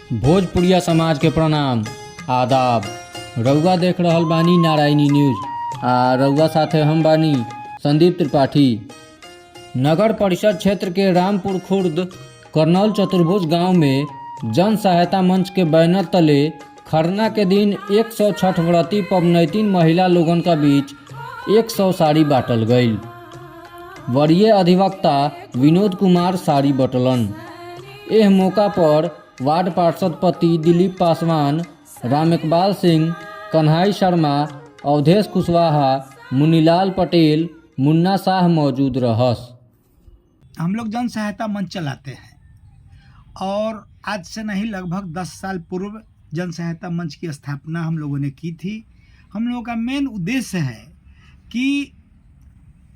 भोजपुरिया समाज के प्रणाम आदाब। रउआ देख रहल बानी नारायणी न्यूज आ रउआ साथे हम बानी संदीप त्रिपाठी। नगर परिषद क्षेत्र के रामपुर खुर्द कर्नल चतुर्भुज गांव में जन सहायता मंच के बैनर तले खरना के दिन 100 छठ व्रती पबनैतिन महिला लोगन का बीच 100 साड़ी बांटल गई। वरीय अधिवक्ता विनोद कुमार साड़ी बटलन। एह मौका पर वार्ड पार्षद पति दिलीप पासवान, राम इकबाल सिंह, कन्हई शर्मा, अवधेश कुशवाहा, मुनीलाल पटेल, मुन्ना शाह मौजूद रहस। हम लोग जन सहायता मंच चलाते हैं और आज से नहीं लगभग 10 साल पूर्व जन सहायता मंच की स्थापना हम लोगों ने की थी। हम लोगों का मेन उद्देश्य है कि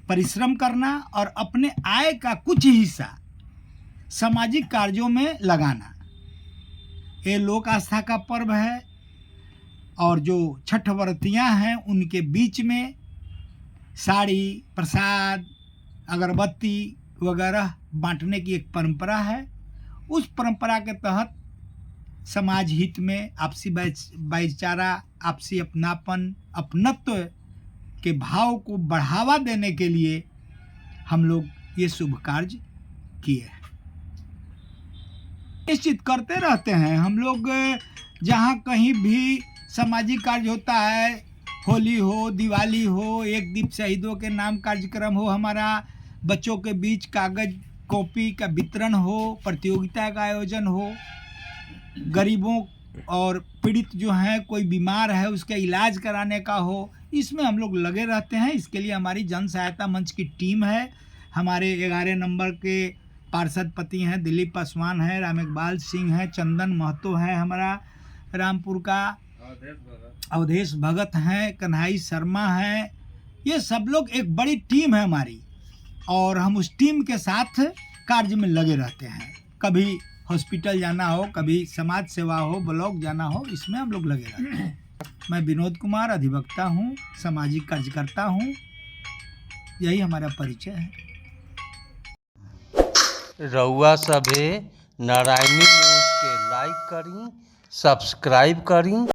परिश्रम करना और अपने आय का कुछ हिस्सा सामाजिक कार्यों में लगाना। ये लोक आस्था का पर्व है और जो छठ व्रतियाँ हैं उनके बीच में साड़ी, प्रसाद, अगरबत्ती वगैरह बांटने की एक परंपरा है। उस परंपरा के तहत समाज हित में आपसी भाईचारा, आपसी अपनापन, अपनत्व के भाव को बढ़ावा देने के लिए हम लोग ये शुभ कार्य किए हैं। निश्चित करते रहते हैं हम लोग। जहाँ कहीं भी सामाजिक कार्य होता है, होली हो, दिवाली हो, एक दीप शहीदों के नाम कार्यक्रम हो, हमारा बच्चों के बीच कागज कॉपी का वितरण हो, प्रतियोगिता का आयोजन हो, गरीबों और पीड़ित जो हैं, कोई बीमार है उसका इलाज कराने का हो, इसमें हम लोग लगे रहते हैं। इसके लिए हमारी जन सहायता मंच की टीम है। हमारे 11 नंबर के पार्षद पति हैं, दिलीप पासवान है, राम इकबाल सिंह है, चंदन महतो है, हमारा रामपुर का अवधेश भगत हैं, कन्हई शर्मा है। ये सब लोग एक बड़ी टीम है हमारी और हम उस टीम के साथ कार्य में लगे रहते हैं। कभी हॉस्पिटल जाना हो, कभी समाज सेवा हो, ब्लॉक जाना हो, इसमें हम लोग लगे रहते हैं। मैं विनोद कुमार अधिवक्ता हूँ, सामाजिक कार्यकर्ता हूँ। यही हमारा परिचय है। रउआ सभे नारायणी न्यूज़ के लाइक करी, सब्सक्राइब करी।